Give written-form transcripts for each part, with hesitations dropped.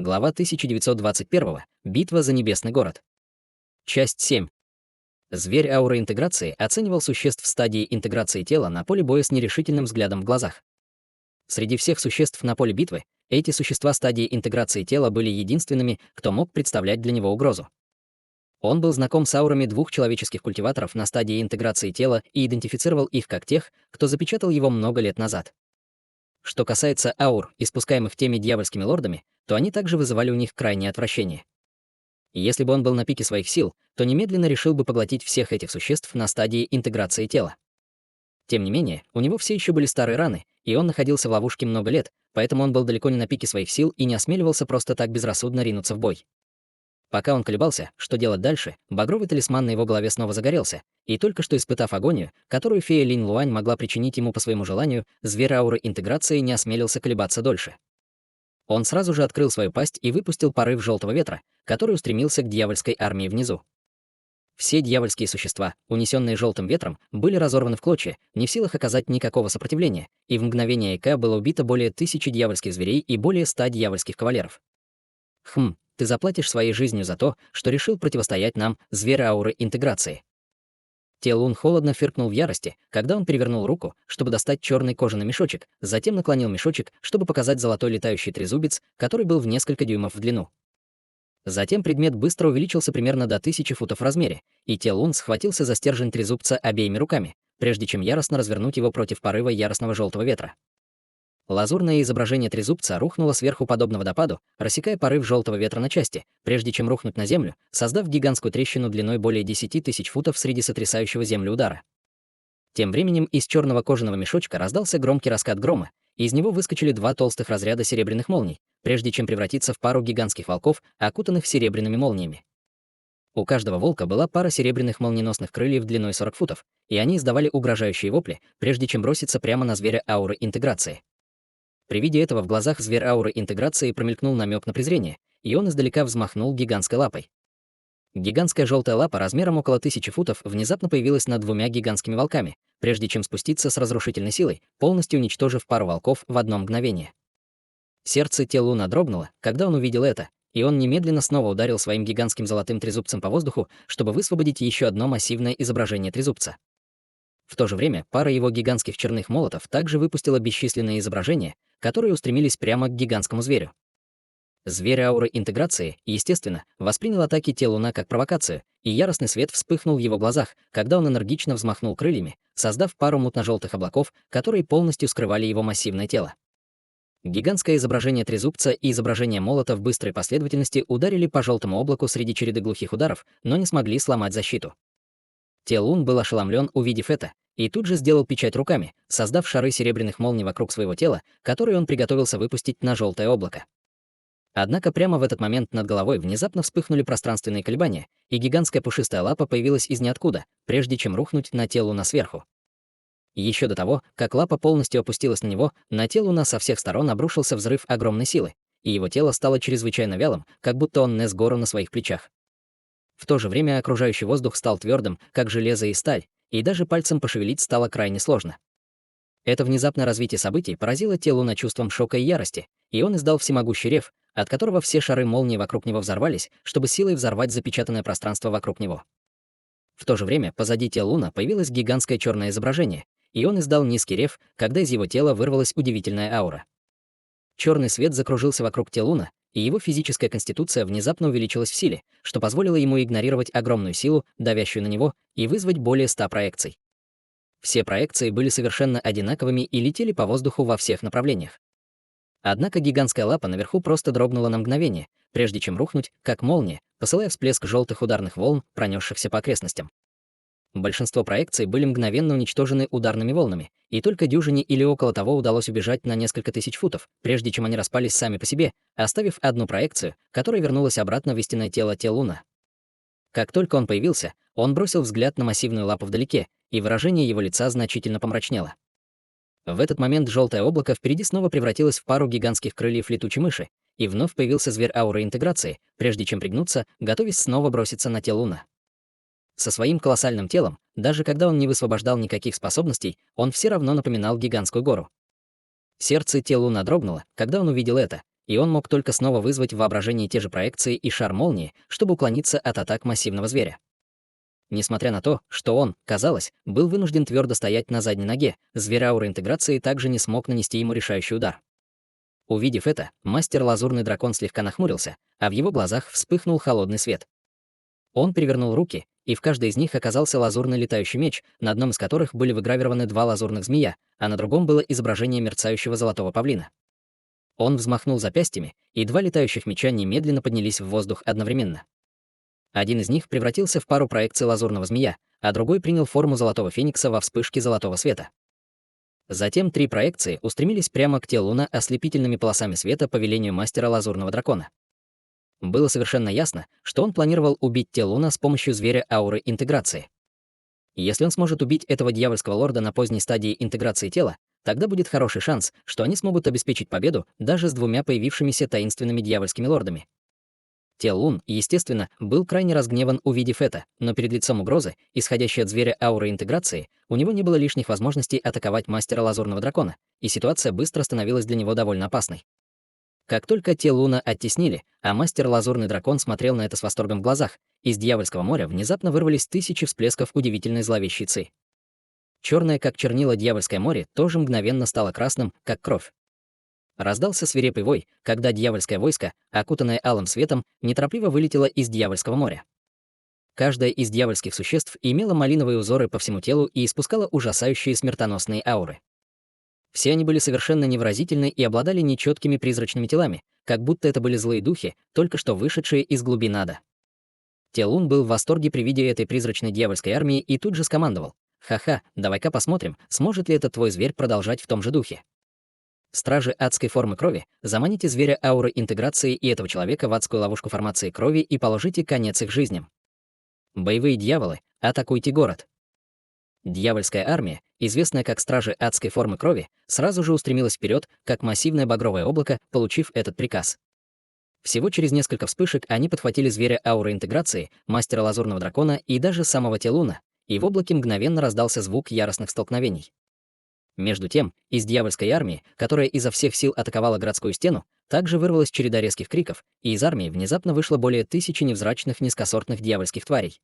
Глава 1921. Битва за небесный город. Часть 7. Зверь ауры интеграции оценивал существ в стадии интеграции тела на поле боя с нерешительным взглядом в глазах. Среди всех существ на поле битвы, эти существа стадии интеграции тела были единственными, кто мог представлять для него угрозу. Он был знаком с аурами двух человеческих культиваторов на стадии интеграции тела и идентифицировал их как тех, кто запечатал его много лет назад. Что касается аур, испускаемых теми дьявольскими лордами, то они также вызывали у них крайнее отвращение. Если бы он был на пике своих сил, то немедленно решил бы поглотить всех этих существ на стадии интеграции тела. Тем не менее, у него все еще были старые раны, и он находился в ловушке много лет, поэтому он был далеко не на пике своих сил и не осмеливался просто так безрассудно ринуться в бой. Пока он колебался, что делать дальше, багровый талисман на его голове снова загорелся, и только что испытав агонию, которую фея Линь Луань могла причинить ему по своему желанию, зверь ауры интеграции не осмелился колебаться дольше. Он сразу же открыл свою пасть и выпустил порыв желтого ветра, который устремился к дьявольской армии внизу. Все дьявольские существа, унесенные желтым ветром, были разорваны в клочья, не в силах оказать никакого сопротивления, и в мгновение ока было убито более 1000 дьявольских зверей и более 100 дьявольских кавалеров. Ты заплатишь своей жизнью за то, что решил противостоять нам, зверь ауры интеграции. Телун холодно фыркнул в ярости, когда он перевернул руку, чтобы достать черный кожаный мешочек, затем наклонил мешочек, чтобы показать золотой летающий трезубец, который был в несколько дюймов в длину. Затем предмет быстро увеличился примерно до 1000 футов в размере, и Телун схватился за стержень трезубца обеими руками, прежде чем яростно развернуть его против порыва яростного желтого ветра. Лазурное изображение трезубца рухнуло сверху подобно водопаду, рассекая порыв желтого ветра на части, прежде чем рухнуть на землю, создав гигантскую трещину длиной более 10 000 футов среди сотрясающего землю удара. Тем временем из черного кожаного мешочка раздался громкий раскат грома, и из него выскочили 2 толстых разряда серебряных молний, прежде чем превратиться в пару гигантских волков, окутанных серебряными молниями. У каждого волка была пара серебряных молниеносных крыльев длиной 40 футов, и они издавали угрожающие вопли, прежде чем броситься прямо на зверя ауры интеграции. При виде этого в глазах зверь ауры интеграции промелькнул намек на презрение, и он издалека взмахнул гигантской лапой. Гигантская желтая лапа размером около 1000 футов внезапно появилась над 2 гигантскими волками, прежде чем спуститься с разрушительной силой, полностью уничтожив пару волков в одно мгновение. Сердце Телуна дрогнуло, когда он увидел это, и он немедленно снова ударил своим гигантским золотым трезубцем по воздуху, чтобы высвободить еще одно массивное изображение трезубца. В то же время пара его гигантских черных молотов также выпустила бесчисленные изображения, которые устремились прямо к гигантскому зверю. Зверь ауры интеграции, естественно, воспринял атаки Телуна как провокацию, и яростный свет вспыхнул в его глазах, когда он энергично взмахнул крыльями, создав пару мутно-желтых облаков, которые полностью скрывали его массивное тело. Гигантское изображение трезубца и изображение молота в быстрой последовательности ударили по желтому облаку среди череды глухих ударов, но не смогли сломать защиту. Телун был ошеломлен, увидев это, и тут же сделал печать руками, создав шары серебряных молний вокруг своего тела, которые он приготовился выпустить на желтое облако. Однако прямо в этот момент над головой внезапно вспыхнули пространственные колебания, и гигантская пушистая лапа появилась из ниоткуда, прежде чем рухнуть на Телуна сверху. Еще до того, как лапа полностью опустилась на него, на Телуна со всех сторон обрушился взрыв огромной силы, и его тело стало чрезвычайно вялым, как будто он нес гору на своих плечах. В то же время окружающий воздух стал твердым, как железо и сталь, и даже пальцем пошевелить стало крайне сложно. Это внезапное развитие событий поразило Телуна чувством шока и ярости, и он издал всемогущий рев, от которого все шары молнии вокруг него взорвались, чтобы силой взорвать запечатанное пространство вокруг него. В то же время позади Телуна появилось гигантское черное изображение, и он издал низкий рев, когда из его тела вырвалась удивительная аура. Черный свет закружился вокруг Телуна, и его физическая конституция внезапно увеличилась в силе, что позволило ему игнорировать огромную силу, давящую на него, и вызвать более 100 проекций. Все проекции были совершенно одинаковыми и летели по воздуху во всех направлениях. Однако гигантская лапа наверху просто дрогнула на мгновение, прежде чем рухнуть, как молния, посылая всплеск желтых ударных волн, пронесшихся по окрестностям. Большинство проекций были мгновенно уничтожены ударными волнами, и только дюжине или около того удалось убежать на несколько тысяч футов, прежде чем они распались сами по себе, оставив одну проекцию, которая вернулась обратно в истинное тело Телуна. Как только он появился, он бросил взгляд на массивную лапу вдалеке, и выражение его лица значительно помрачнело. В этот момент желтое облако впереди снова превратилось в пару гигантских крыльев летучей мыши, и вновь появился зверь ауры интеграции, прежде чем пригнуться, готовясь снова броситься на Телуна. Со своим колоссальным телом, даже когда он не высвобождал никаких способностей, он все равно напоминал гигантскую гору. Сердце Телуна дрогнуло, когда он увидел это, и он мог только снова вызвать в воображении те же проекции и шар молнии, чтобы уклониться от атак массивного зверя. Несмотря на то, что он, казалось, был вынужден твердо стоять на задней ноге, зверь ауры интеграции также не смог нанести ему решающий удар. Увидев это, мастер Лазурный Дракон слегка нахмурился, а в его глазах вспыхнул холодный свет. Он перевернул руки, и в каждой из них оказался лазурный летающий меч, на одном из которых были выгравированы два лазурных змея, а на другом было изображение мерцающего золотого павлина. Он взмахнул запястьями, и два летающих меча немедленно поднялись в воздух одновременно. Один из них превратился в пару проекций лазурного змея, а другой принял форму золотого феникса во вспышке золотого света. Затем три проекции устремились прямо к телу Луна ослепительными полосами света по велению мастера Лазурного Дракона. Было совершенно ясно, что он планировал убить тело Луна с помощью зверя ауры интеграции. Если он сможет убить этого дьявольского лорда на поздней стадии интеграции тела, тогда будет хороший шанс, что они смогут обеспечить победу даже с двумя появившимися таинственными дьявольскими лордами. Телун, естественно, был крайне разгневан, увидев это, но перед лицом угрозы, исходящей от зверя ауры интеграции, у него не было лишних возможностей атаковать мастера Лазурного Дракона, и ситуация быстро становилась для него довольно опасной. Как только Телуна оттеснили, а мастер Лазурный Дракон смотрел на это с восторгом в глазах, из Дьявольского моря внезапно вырвались тысячи всплесков удивительной зловещей ци. Черное, как чернила, Дьявольское море тоже мгновенно стало красным, как кровь. Раздался свирепый вой, когда дьявольское войско, окутанное алым светом, неторопливо вылетело из Дьявольского моря. Каждое из дьявольских существ имело малиновые узоры по всему телу и испускало ужасающие смертоносные ауры. Все они были совершенно невыразительны и обладали нечеткими призрачными телами, как будто это были злые духи, только что вышедшие из глубин ада. Телун был в восторге при виде этой призрачной дьявольской армии и тут же скомандовал: «Ха-ха, давай-ка посмотрим, сможет ли этот твой зверь продолжать в том же духе. Стражи адской формы крови, заманите зверя ауры интеграции и этого человека в адскую ловушку формации крови и положите конец их жизням. Боевые дьяволы, атакуйте город». Дьявольская армия, известная как стражи адской формы крови, сразу же устремилась вперед, как массивное багровое облако, получив этот приказ. Всего через несколько вспышек они подхватили зверя ауры интеграции, мастера Лазурного Дракона и даже самого Телуна, и в облаке мгновенно раздался звук яростных столкновений. Между тем, из дьявольской армии, которая изо всех сил атаковала городскую стену, также вырвалась череда резких криков, и из армии внезапно вышло более 1000 невзрачных низкосортных дьявольских тварей.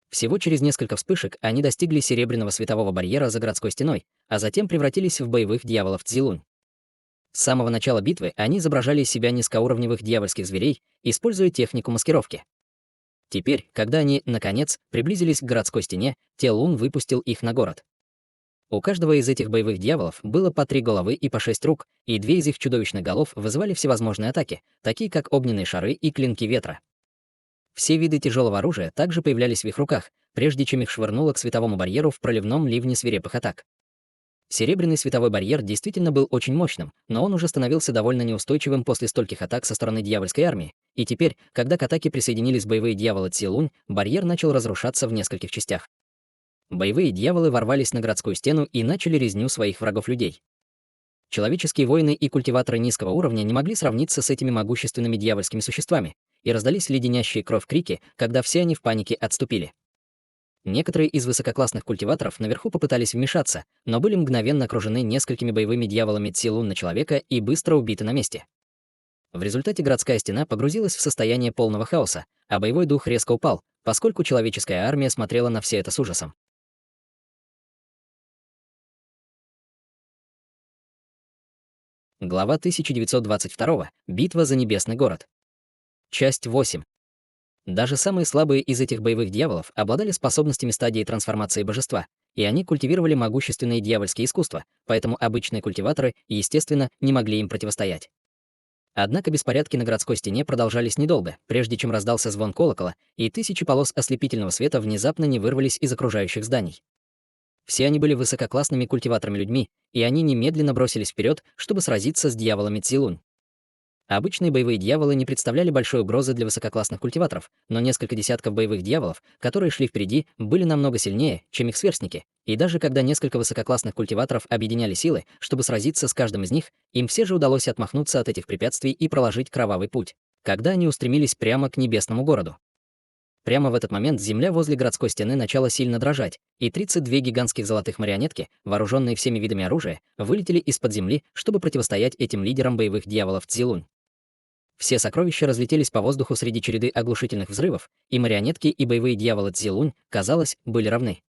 Всего через несколько вспышек они достигли серебряного светового барьера за городской стеной, а затем превратились в боевых дьяволов Цзилунь. С самого начала битвы они изображали из себя низкоуровневых дьявольских зверей, используя технику маскировки. Теперь, когда они, наконец, приблизились к городской стене, Телун выпустил их на город. У каждого из этих боевых дьяволов было по 3 головы и по 6 рук, и 2 из их чудовищных голов вызывали всевозможные атаки, такие как огненные шары и клинки ветра. Все виды тяжелого оружия также появлялись в их руках, прежде чем их швырнуло к световому барьеру в проливном ливне свирепых атак. Серебряный световой барьер действительно был очень мощным, но он уже становился довольно неустойчивым после стольких атак со стороны дьявольской армии, и теперь, когда к атаке присоединились боевые дьяволы Цзилунь, барьер начал разрушаться в нескольких частях. Боевые дьяволы ворвались на городскую стену и начали резню своих врагов-людей. Человеческие воины и культиваторы низкого уровня не могли сравниться с этими могущественными дьявольскими существами, и раздались леденящие кровь крики, когда все они в панике отступили. Некоторые из высококлассных культиваторов наверху попытались вмешаться, но были мгновенно окружены несколькими боевыми дьяволами Цзилун на человека и быстро убиты на месте. В результате городская стена погрузилась в состояние полного хаоса, а боевой дух резко упал, поскольку человеческая армия смотрела на все это с ужасом. Глава 1922. Битва за Небесный город. Часть 8. Даже самые слабые из этих боевых дьяволов обладали способностями стадии трансформации божества, и они культивировали могущественные дьявольские искусства, поэтому обычные культиваторы, естественно, не могли им противостоять. Однако беспорядки на городской стене продолжались недолго, прежде чем раздался звон колокола, и тысячи полос ослепительного света внезапно не вырвались из окружающих зданий. Все они были высококлассными культиваторами-людьми, и они немедленно бросились вперед, чтобы сразиться с дьяволами Цзилунь. Обычные боевые дьяволы не представляли большой угрозы для высококлассных культиваторов, но несколько десятков боевых дьяволов, которые шли впереди, были намного сильнее, чем их сверстники, и даже когда несколько высококлассных культиваторов объединяли силы, чтобы сразиться с каждым из них, им все же удалось отмахнуться от этих препятствий и проложить кровавый путь, когда они устремились прямо к небесному городу. Прямо в этот момент земля возле городской стены начала сильно дрожать, и 32 гигантских золотых марионетки, вооруженные всеми видами оружия, вылетели из-под земли, чтобы противостоять этим лидерам боевых дьяволов Цзилунь. все сокровища разлетелись по воздуху среди череды оглушительных взрывов, и марионетки и боевые дьяволы Цзилунь, казалось, были равны.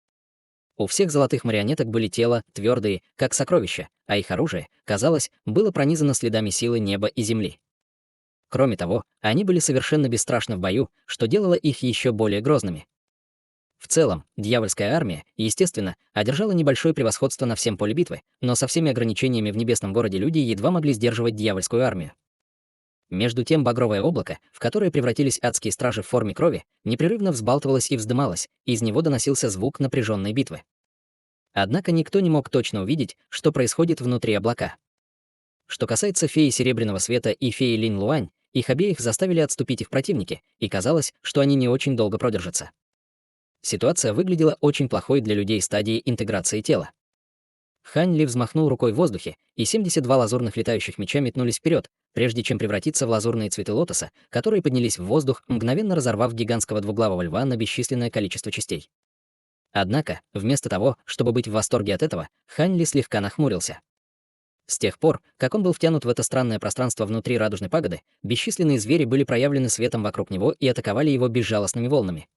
У всех золотых марионеток были тела, твердые, как сокровища, а их оружие, казалось, было пронизано следами силы неба и земли. Кроме того, они были совершенно бесстрашны в бою, что делало их еще более грозными. В целом, дьявольская армия, естественно, одержала небольшое превосходство на всем поле битвы, но со всеми ограничениями в небесном городе люди едва могли сдерживать дьявольскую армию. Между тем багровое облако, в которое превратились адские стражи в форме крови, непрерывно взбалтывалось и вздымалось, и из него доносился звук напряженной битвы. Однако никто не мог точно увидеть, что происходит внутри облака. Что касается феи Серебряного Света и феи Линь Луань, их обеих заставили отступить их противники, и казалось, что они не очень долго продержатся. Ситуация выглядела очень плохой для людей стадии интеграции тела. Хань Ли взмахнул рукой в воздухе, и 72 лазурных летающих меча метнулись вперед, прежде чем превратиться в лазурные цветы лотоса, которые поднялись в воздух, мгновенно разорвав гигантского двуглавого льва на бесчисленное количество частей. Однако, вместо того, чтобы быть в восторге от этого, Хань Ли слегка нахмурился. С тех пор, как он был втянут в это странное пространство внутри радужной пагоды, бесчисленные звери были проявлены светом вокруг него и атаковали его безжалостными волнами.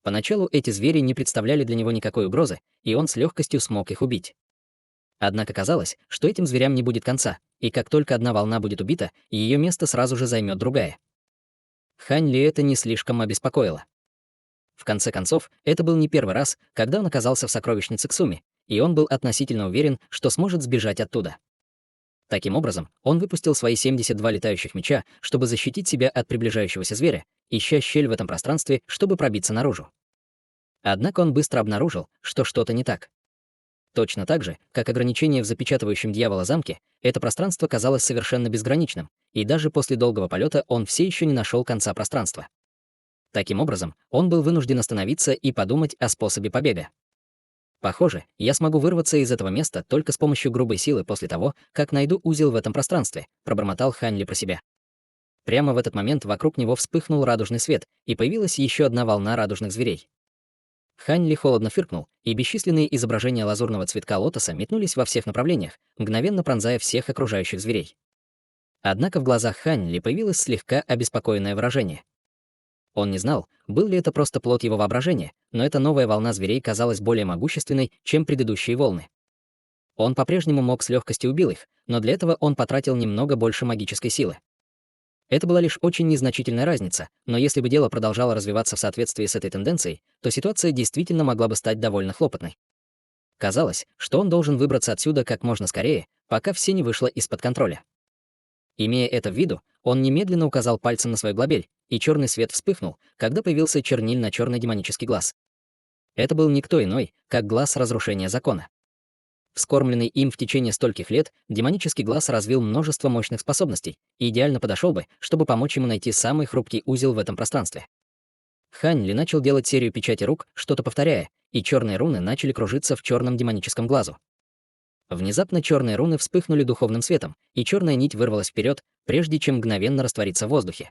Поначалу эти звери не представляли для него никакой угрозы, и он с легкостью смог их убить. Однако казалось, что этим зверям не будет конца, и как только одна волна будет убита, ее место сразу же займет другая. Хань Ли это не слишком обеспокоило. В конце концов, это был не первый раз, когда он оказался в сокровищнице Ксуми, и он был относительно уверен, что сможет сбежать оттуда. Таким образом, он выпустил свои 72 летающих меча, чтобы защитить себя от приближающегося зверя, ища щель в этом пространстве, чтобы пробиться наружу. Однако он быстро обнаружил, что что-то не так. Точно так же, как ограничение в запечатывающем дьявола замке, это пространство казалось совершенно безграничным, и даже после долгого полета он все еще не нашел конца пространства. Таким образом, он был вынужден остановиться и подумать о способе побега. Похоже, я смогу вырваться из этого места только с помощью грубой силы после того, как найду узел в этом пространстве, пробормотал Хань Ли про себя. Прямо в этот момент вокруг него вспыхнул радужный свет, и появилась еще одна волна радужных зверей. Хань Ли холодно фыркнул, и бесчисленные изображения лазурного цветка лотоса метнулись во всех направлениях, мгновенно пронзая всех окружающих зверей. Однако в глазах Хань Ли появилось слегка обеспокоенное выражение. Он не знал, был ли это просто плод его воображения, но эта новая волна зверей казалась более могущественной, чем предыдущие волны. Он по-прежнему мог с легкостью убить их, но для этого он потратил немного больше магической силы. Это была лишь очень незначительная разница, но если бы дело продолжало развиваться в соответствии с этой тенденцией, то ситуация действительно могла бы стать довольно хлопотной. Казалось, что он должен выбраться отсюда как можно скорее, пока все не вышло из-под контроля. Имея это в виду, он немедленно указал пальцем на свою глобель, и черный свет вспыхнул, когда появился чернильно-черный демонический глаз. Это был никто иной, как глаз разрушения закона. Вскормленный им в течение стольких лет, демонический глаз развил множество мощных способностей и идеально подошел бы, чтобы помочь ему найти самый хрупкий узел в этом пространстве. Хань Ли начал делать серию печати рук, что-то повторяя, и черные руны начали кружиться в черном демоническом глазу. Внезапно черные руны вспыхнули духовным светом, и черная нить вырвалась вперед, прежде чем мгновенно раствориться в воздухе.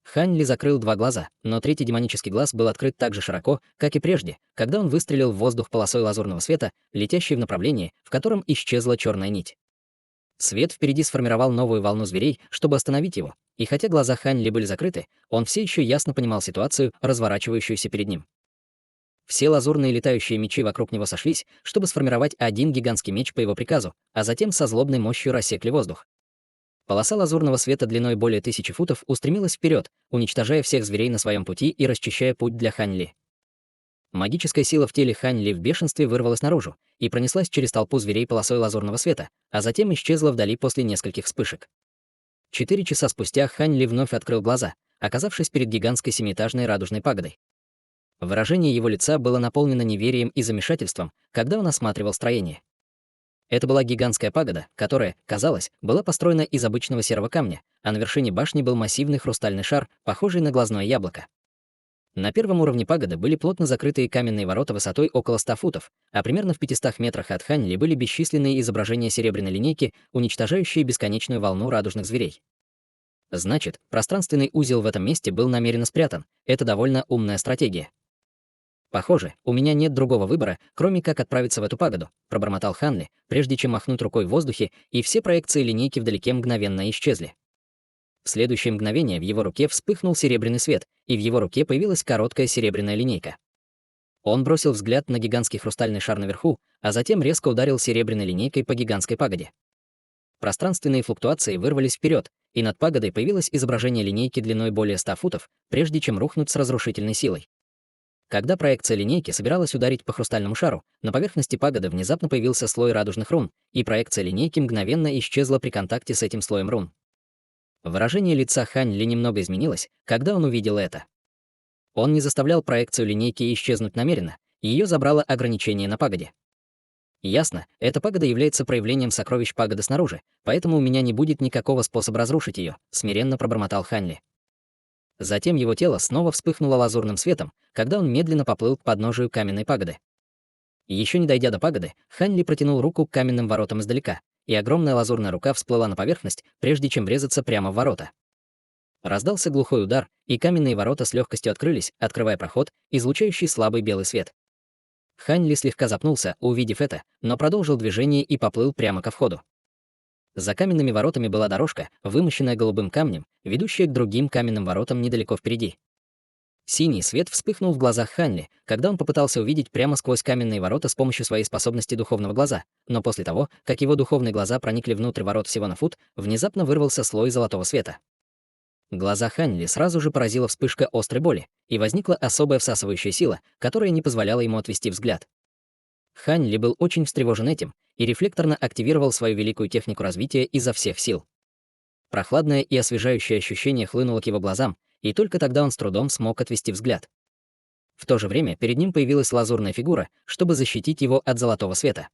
Хань Ли закрыл два глаза, но третий демонический глаз был открыт так же широко, как и прежде, когда он выстрелил в воздух полосой лазурного света, летящей в направлении, в котором исчезла черная нить. Свет впереди сформировал новую волну зверей, чтобы остановить его, и хотя глаза Хань Ли были закрыты, он все еще ясно понимал ситуацию, разворачивающуюся перед ним. Все лазурные летающие мечи вокруг него сошлись, чтобы сформировать один гигантский меч по его приказу, а затем со злобной мощью рассекли воздух. Полоса лазурного света длиной более 1000 футов устремилась вперед, уничтожая всех зверей на своем пути и расчищая путь для Хань Ли. Магическая сила в теле Хань Ли в бешенстве вырвалась наружу и пронеслась через толпу зверей полосой лазурного света, а затем исчезла вдали после нескольких вспышек. 4 часа спустя Хань Ли вновь открыл глаза, оказавшись перед гигантской семиэтажной радужной пагодой. Выражение его лица было наполнено неверием и замешательством, когда он осматривал строение. Это была гигантская пагода, которая, казалось, была построена из обычного серого камня, а на вершине башни был массивный хрустальный шар, похожий на глазное яблоко. На первом уровне пагоды были плотно закрытые каменные ворота высотой около 100 футов, а примерно в 500 метрах от Хань Ли были бесчисленные изображения серебряной линейки, уничтожающие бесконечную волну радужных зверей. Значит, пространственный узел в этом месте был намеренно спрятан. Это довольно умная стратегия. «Похоже, у меня нет другого выбора, кроме как отправиться в эту пагоду», пробормотал Хань Ли, прежде чем махнуть рукой в воздухе, и все проекции линейки вдалеке мгновенно исчезли. В следующее мгновение в его руке вспыхнул серебряный свет, и в его руке появилась короткая серебряная линейка. Он бросил взгляд на гигантский хрустальный шар наверху, а затем резко ударил серебряной линейкой по гигантской пагоде. Пространственные флуктуации вырвались вперед, и над пагодой появилось изображение линейки длиной более 100 футов, прежде чем рухнуть с разрушительной силой. Когда проекция линейки собиралась ударить по хрустальному шару, на поверхности пагоды внезапно появился слой радужных рун, и проекция линейки мгновенно исчезла при контакте с этим слоем рун. Выражение лица Хань Ли немного изменилось, когда он увидел это. Он не заставлял проекцию линейки исчезнуть намеренно, ее забрало ограничение на пагоде. Ясно, эта пагода является проявлением сокровищ пагоды снаружи, поэтому у меня не будет никакого способа разрушить ее, смиренно пробормотал Хань Ли. Затем его тело снова вспыхнуло лазурным светом, когда он медленно поплыл к подножию каменной пагоды. Еще не дойдя до пагоды, Хань Ли протянул руку к каменным воротам издалека, и огромная лазурная рука всплыла на поверхность, прежде чем врезаться прямо в ворота. Раздался глухой удар, и каменные ворота с легкостью открылись, открывая проход, излучающий слабый белый свет. Хань Ли слегка запнулся, увидев это, но продолжил движение и поплыл прямо ко входу. За каменными воротами была дорожка, вымощенная голубым камнем, ведущая к другим каменным воротам недалеко впереди. Синий свет вспыхнул в глазах Хань Ли, когда он попытался увидеть прямо сквозь каменные ворота с помощью своей способности духовного глаза, но после того, как его духовные глаза проникли внутрь ворот всего на фут, внезапно вырвался слой золотого света. Глаза Хань Ли сразу же поразила вспышка острой боли, и возникла особая всасывающая сила, которая не позволяла ему отвести взгляд. Хань Ли был очень встревожен этим и рефлекторно активировал свою великую технику развития изо всех сил. Прохладное и освежающее ощущение хлынуло к его глазам, и только тогда он с трудом смог отвести взгляд. В то же время перед ним появилась лазурная фигура, чтобы защитить его от золотого света.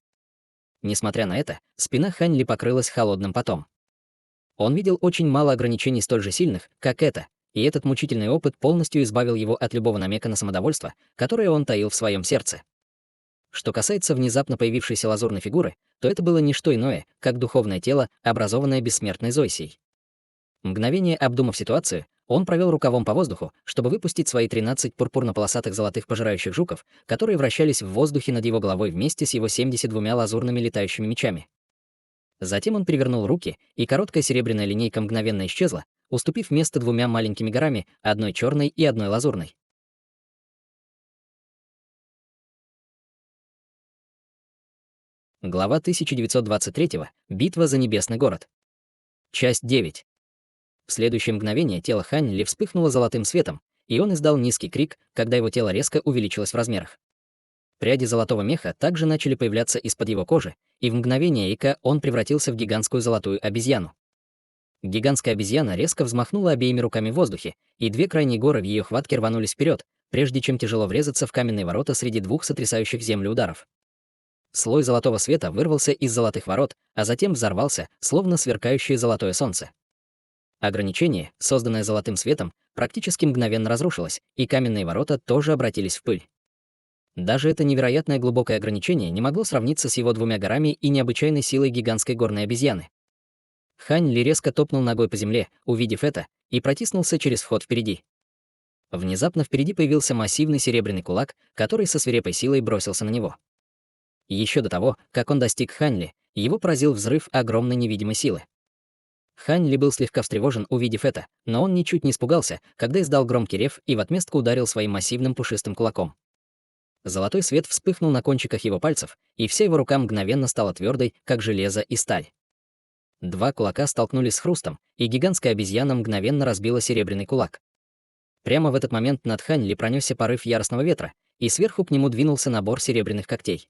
Несмотря на это, спина Хань Ли покрылась холодным потом. Он видел очень мало ограничений столь же сильных, как это, и этот мучительный опыт полностью избавил его от любого намека на самодовольство, которое он таил в своем сердце. Что касается внезапно появившейся лазурной фигуры, то это было не что иное, как духовное тело, образованное бессмертной Зойсией. Мгновение обдумав ситуацию, он провел рукавом по воздуху, чтобы выпустить свои 13 пурпурно-полосатых золотых пожирающих жуков, которые вращались в воздухе над его головой вместе с его 72 лазурными летающими мечами. Затем он перевернул руки, и короткая серебряная линейка мгновенно исчезла, уступив место двумя маленькими горами, одной черной и одной лазурной. Глава 1923. Битва за небесный город. Часть 9. В следующее мгновение тело Хань Ли вспыхнуло золотым светом, и он издал низкий крик, когда его тело резко увеличилось в размерах. Пряди золотого меха также начали появляться из-под его кожи, и в мгновение ока он превратился в гигантскую золотую обезьяну. Гигантская обезьяна резко взмахнула обеими руками в воздухе, и две крайние горы в ее хватке рванулись вперед, прежде чем тяжело врезаться в каменные ворота среди двух сотрясающих землю ударов. Слой золотого света вырвался из золотых ворот, а затем взорвался, словно сверкающее золотое солнце. Ограничение, созданное золотым светом, практически мгновенно разрушилось, и каменные ворота тоже обратились в пыль. Даже это невероятное глубокое ограничение не могло сравниться с его двумя горами и необычайной силой гигантской горной обезьяны. Хань Ли резко топнул ногой по земле, увидев это, и протиснулся через вход впереди. Внезапно впереди появился массивный серебряный кулак, который со свирепой силой бросился на него. Еще до того, как он достиг Хань Ли, его поразил взрыв огромной невидимой силы. Хань Ли был слегка встревожен, увидев это, но он ничуть не испугался, когда издал громкий рев и в отместку ударил своим массивным пушистым кулаком. Золотой свет вспыхнул на кончиках его пальцев, и вся его рука мгновенно стала твердой, как железо и сталь. Два кулака столкнулись с хрустом, и гигантская обезьяна мгновенно разбила серебряный кулак. Прямо в этот момент над Хань Ли пронесся порыв яростного ветра, и сверху к нему двинулся набор серебряных когтей.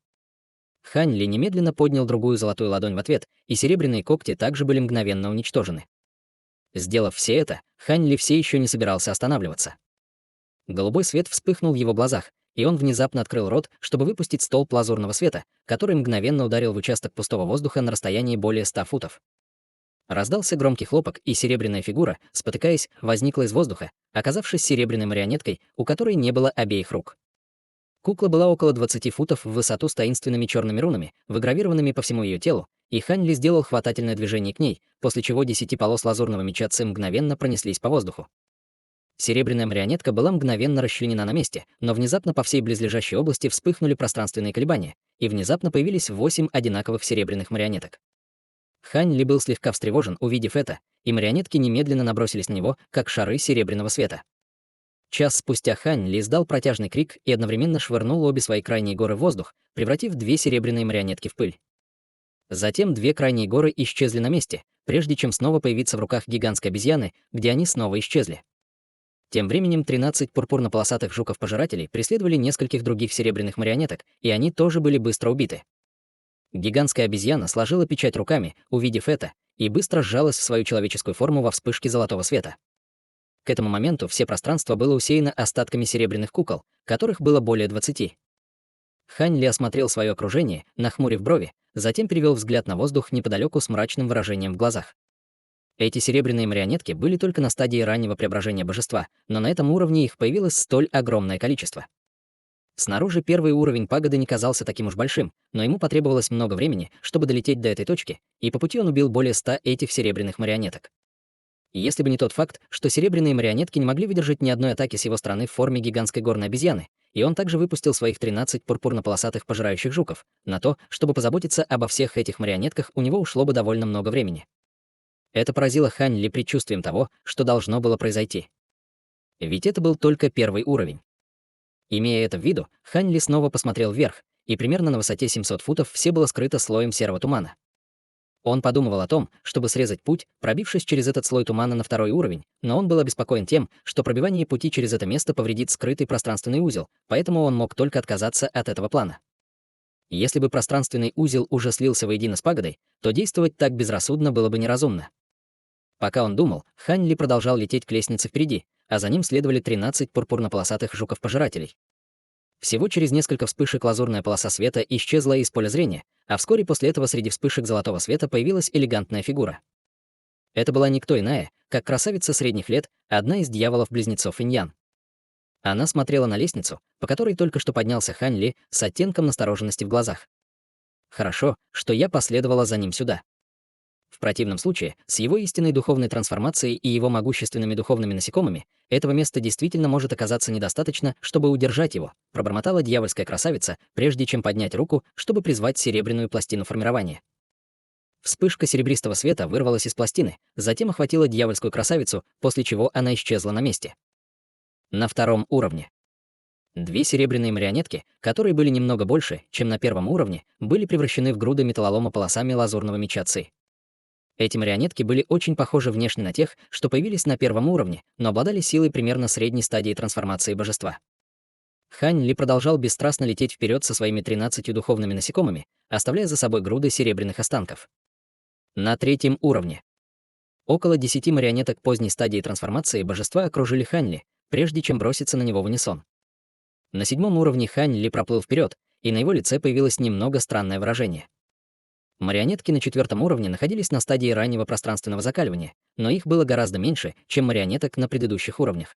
Хань Ли немедленно поднял другую золотую ладонь в ответ, и серебряные когти также были мгновенно уничтожены. Сделав все это, Хань Ли все еще не собирался останавливаться. Голубой свет вспыхнул в его глазах, и он внезапно открыл рот, чтобы выпустить столб лазурного света, который мгновенно ударил в участок пустого воздуха на расстоянии более 100 футов. Раздался громкий хлопок, и серебряная фигура, спотыкаясь, возникла из воздуха, оказавшись серебряной марионеткой, у которой не было обеих рук. Кукла была около 20 футов в высоту с таинственными черными рунами, выгравированными по всему ее телу, и Хань Ли сделал хватательное движение к ней, после чего 10 полос лазурного меча Ци мгновенно пронеслись по воздуху. Серебряная марионетка была мгновенно расчленена на месте, но внезапно по всей близлежащей области вспыхнули пространственные колебания, и внезапно появились 8 одинаковых серебряных марионеток. Хань Ли был слегка встревожен, увидев это, и марионетки немедленно набросились на него, как шары серебряного света. Час спустя Хань Ли издал протяжный крик и одновременно швырнул обе свои крайние горы в воздух, превратив две серебряные марионетки в пыль. Затем две крайние горы исчезли на месте, прежде чем снова появиться в руках гигантской обезьяны, где они снова исчезли. Тем временем 13 пурпурно-полосатых жуков-пожирателей преследовали нескольких других серебряных марионеток, и они тоже были быстро убиты. Гигантская обезьяна сложила печать руками, увидев это, и быстро сжалась в свою человеческую форму во вспышке золотого света. К этому моменту все пространство было усеяно остатками серебряных кукол, которых было более 20. Хань Ли осмотрел свое окружение, нахмурив брови, затем перевел взгляд на воздух неподалеку с мрачным выражением в глазах. Эти серебряные марионетки были только на стадии раннего преображения божества, но на этом уровне их появилось столь огромное количество. Снаружи первый уровень пагоды не казался таким уж большим, но ему потребовалось много времени, чтобы долететь до этой точки, и по пути он убил более 100 этих серебряных марионеток. Если бы не тот факт, что серебряные марионетки не могли выдержать ни одной атаки с его стороны в форме гигантской горной обезьяны, и он также выпустил своих 13 пурпурно-полосатых пожирающих жуков, на то, чтобы позаботиться обо всех этих марионетках, у него ушло бы довольно много времени. Это поразило Хань Ли предчувствием того, что должно было произойти. Ведь это был только первый уровень. Имея это в виду, Хань Ли снова посмотрел вверх, и примерно на высоте 700 футов все было скрыто слоем серого тумана. Он подумывал о том, чтобы срезать путь, пробившись через этот слой тумана на второй уровень, но он был обеспокоен тем, что пробивание пути через это место повредит скрытый пространственный узел, поэтому он мог только отказаться от этого плана. Если бы пространственный узел уже слился воедино с пагодой, то действовать так безрассудно было бы неразумно. Пока он думал, Хань Ли продолжал лететь к лестнице впереди, а за ним следовали 13 пурпурно-полосатых жуков-пожирателей. Всего через несколько вспышек лазурная полоса света исчезла из поля зрения, а вскоре после этого среди вспышек золотого света появилась элегантная фигура. Это была никто иная, как красавица средних лет, одна из дьяволов-близнецов Инь-Ян. Она смотрела на лестницу, по которой только что поднялся Хань Ли, с оттенком настороженности в глазах. Хорошо, что я последовала за ним сюда. В противном случае, с его истинной духовной трансформацией и его могущественными духовными насекомыми, этого места действительно может оказаться недостаточно, чтобы удержать его, пробормотала дьявольская красавица, прежде чем поднять руку, чтобы призвать серебряную пластину формирования. Вспышка серебристого света вырвалась из пластины, затем охватила дьявольскую красавицу, после чего она исчезла на месте. На втором уровне. Две серебряные марионетки, которые были немного больше, чем на первом уровне, были превращены в груды металлолома полосами лазурного меча Ци. Эти марионетки были очень похожи внешне на тех, что появились на первом уровне, но обладали силой примерно средней стадии трансформации божества. Хань Ли продолжал бесстрастно лететь вперед со своими 13 духовными насекомыми, оставляя за собой груды серебряных останков. На третьем уровне. Около 10 марионеток поздней стадии трансформации божества окружили Хань Ли, прежде чем броситься на него в унисон. На 7-м уровне Хань Ли проплыл вперед, и на его лице появилось немного странное выражение. Марионетки на 4-м уровне находились на стадии раннего пространственного закаливания, но их было гораздо меньше, чем марионеток на предыдущих уровнях.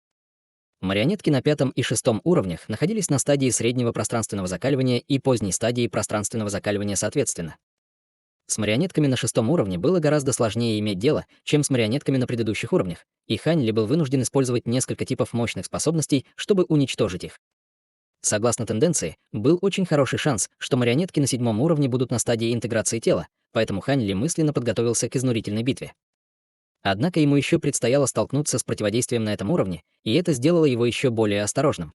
Марионетки на 5-м и 6-м уровнях находились на стадии среднего пространственного закаливания и поздней стадии пространственного закаливания соответственно. С марионетками на 6-м уровне было гораздо сложнее иметь дело, чем с марионетками на предыдущих уровнях, и Хань Ли был вынужден использовать несколько типов мощных способностей, чтобы уничтожить их. Согласно тенденции, был очень хороший шанс, что марионетки на 7-м уровне будут на стадии интеграции тела, поэтому Хань Ли мысленно подготовился к изнурительной битве. Однако ему еще предстояло столкнуться с противодействием на этом уровне, и это сделало его еще более осторожным.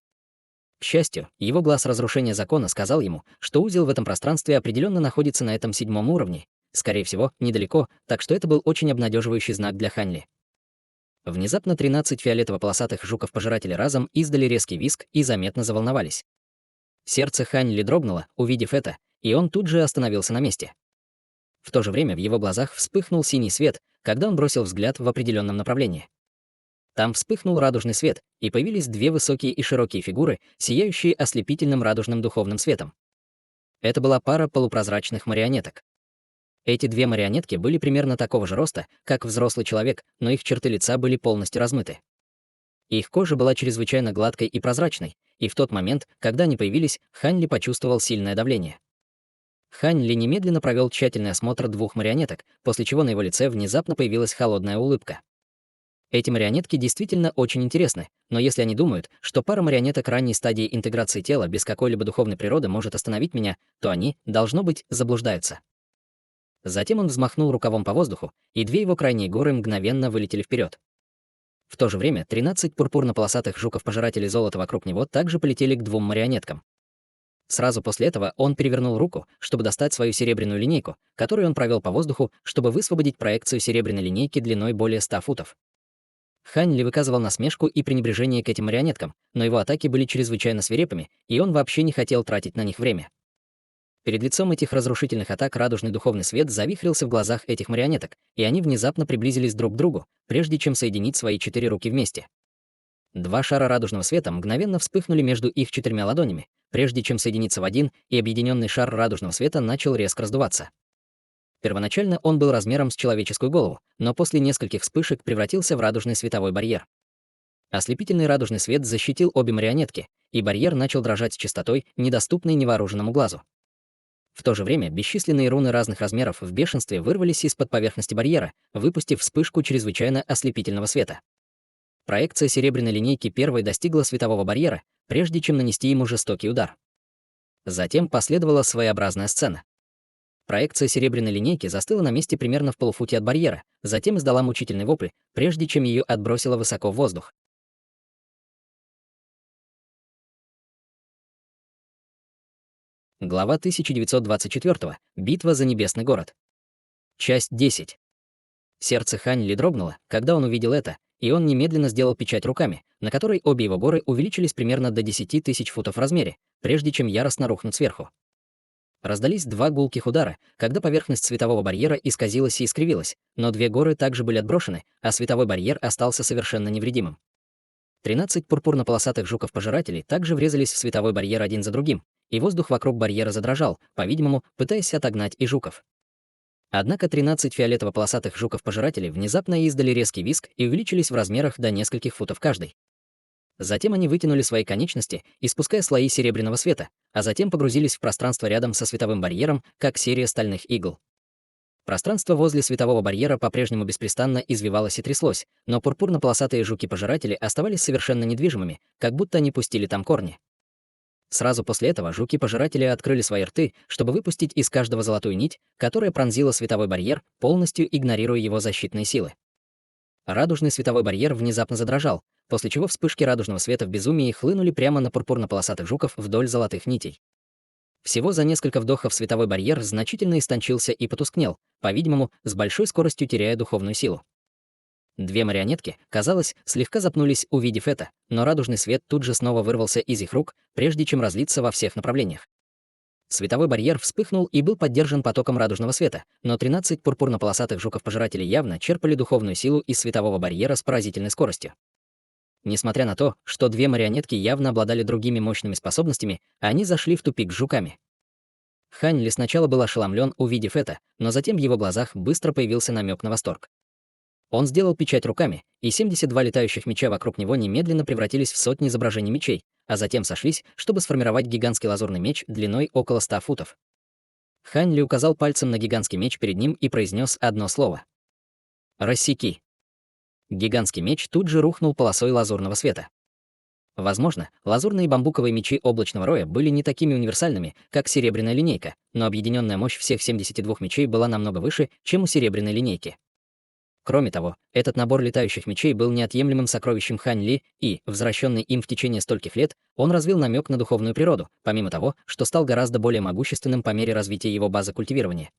К счастью, его глаз разрушения закона сказал ему, что узел в этом пространстве определенно находится на этом 7-м уровне, скорее всего, недалеко, так что это был очень обнадеживающий знак для Хань Ли. Внезапно 13 фиолетово-полосатых жуков-пожирателей разом издали резкий визг и заметно заволновались. Сердце Хань Ли дрогнуло, увидев это, и он тут же остановился на месте. В то же время в его глазах вспыхнул синий свет, когда он бросил взгляд в определенном направлении. Там вспыхнул радужный свет, и появились две высокие и широкие фигуры, сияющие ослепительным радужным духовным светом. Это была пара полупрозрачных марионеток. Эти две марионетки были примерно такого же роста, как взрослый человек, но их черты лица были полностью размыты. Их кожа была чрезвычайно гладкой и прозрачной, и в тот момент, когда они появились, Хань Ли почувствовал сильное давление. Хань Ли немедленно провел тщательный осмотр двух марионеток, после чего на его лице внезапно появилась холодная улыбка. Эти марионетки действительно очень интересны, но если они думают, что пара марионеток ранней стадии интеграции тела без какой-либо духовной природы может остановить меня, то они, должно быть, заблуждаются. Затем он взмахнул рукавом по воздуху, и две его крайние горы мгновенно вылетели вперед. В то же время 13 пурпурно-полосатых жуков-пожирателей золота вокруг него также полетели к двум марионеткам. Сразу после этого он перевернул руку, чтобы достать свою серебряную линейку, которую он провел по воздуху, чтобы высвободить проекцию серебряной линейки длиной более 100 футов. Хань Ли выказывал насмешку и пренебрежение к этим марионеткам, но его атаки были чрезвычайно свирепыми, и он вообще не хотел тратить на них время. Перед лицом этих разрушительных атак радужный духовный свет завихрился в глазах этих марионеток, и они внезапно приблизились друг к другу, прежде чем соединить свои 4 руки вместе. Два шара радужного света мгновенно вспыхнули между их 4 ладонями, прежде чем соединиться в один, и объединенный шар радужного света начал резко раздуваться. Первоначально он был размером с человеческую голову, но после нескольких вспышек превратился в радужный световой барьер. Ослепительный радужный свет защитил обе марионетки, и барьер начал дрожать с частотой, недоступной невооруженному глазу. В то же время бесчисленные руны разных размеров в бешенстве вырвались из-под поверхности барьера, выпустив вспышку чрезвычайно ослепительного света. Проекция серебряной линейки первой достигла светового барьера, прежде чем нанести ему жестокий удар. Затем последовала своеобразная сцена. Проекция серебряной линейки застыла на месте примерно в полуфуте от барьера, затем издала мучительный вопль, прежде чем ее отбросило высоко в воздух. Глава 1924. Битва за небесный город. Часть 10. Сердце Хань Ли дрогнуло, когда он увидел это, и он немедленно сделал печать руками, на которой обе его горы увеличились примерно до 10 тысяч футов в размере, прежде чем яростно рухнуть сверху. Раздались два гулких удара, когда поверхность светового барьера исказилась и искривилась, но две горы также были отброшены, а световой барьер остался совершенно невредимым. 13 пурпурно-полосатых жуков-пожирателей также врезались в световой барьер один за другим, и воздух вокруг барьера задрожал, по-видимому, пытаясь отогнать и жуков. Однако 13 фиолетово-полосатых жуков-пожирателей внезапно издали резкий визг и увеличились в размерах до нескольких футов каждый. Затем они вытянули свои конечности, испуская слои серебряного света, а затем погрузились в пространство рядом со световым барьером, как серия стальных игл. Пространство возле светового барьера по-прежнему беспрестанно извивалось и тряслось, но пурпурно-полосатые жуки-пожиратели оставались совершенно недвижимыми, как будто они пустили там корни. Сразу после этого жуки-пожиратели открыли свои рты, чтобы выпустить из каждого золотую нить, которая пронзила световой барьер, полностью игнорируя его защитные силы. Радужный световой барьер внезапно задрожал, после чего вспышки радужного света в безумии хлынули прямо на пурпурно-полосатых жуков вдоль золотых нитей. Всего за несколько вдохов световой барьер значительно истончился и потускнел, по-видимому, с большой скоростью теряя духовную силу. Две марионетки, казалось, слегка запнулись, увидев это, но радужный свет тут же снова вырвался из их рук, прежде чем разлиться во всех направлениях. Световой барьер вспыхнул и был поддержан потоком радужного света, но 13 пурпурно-полосатых жуков-пожирателей явно черпали духовную силу из светового барьера с поразительной скоростью. Несмотря на то, что две марионетки явно обладали другими мощными способностями, они зашли в тупик с жуками. Хань Ли сначала был ошеломлен, увидев это, но затем в его глазах быстро появился намек на восторг. Он сделал печать руками, и 72 летающих меча вокруг него немедленно превратились в сотни изображений мечей, а затем сошлись, чтобы сформировать гигантский лазурный меч длиной около 100 футов. Хань Ли указал пальцем на гигантский меч перед ним и произнес одно слово. «Рассеки». Гигантский меч тут же рухнул полосой лазурного света. Возможно, лазурные бамбуковые мечи облачного роя были не такими универсальными, как серебряная линейка, но объединенная мощь всех 72 мечей была намного выше, чем у серебряной линейки. Кроме того, этот набор летающих мечей был неотъемлемым сокровищем Хань Ли, и, возвращенный им в течение стольких лет, он развил намек на духовную природу, помимо того, что стал гораздо более могущественным по мере развития его базы культивирования.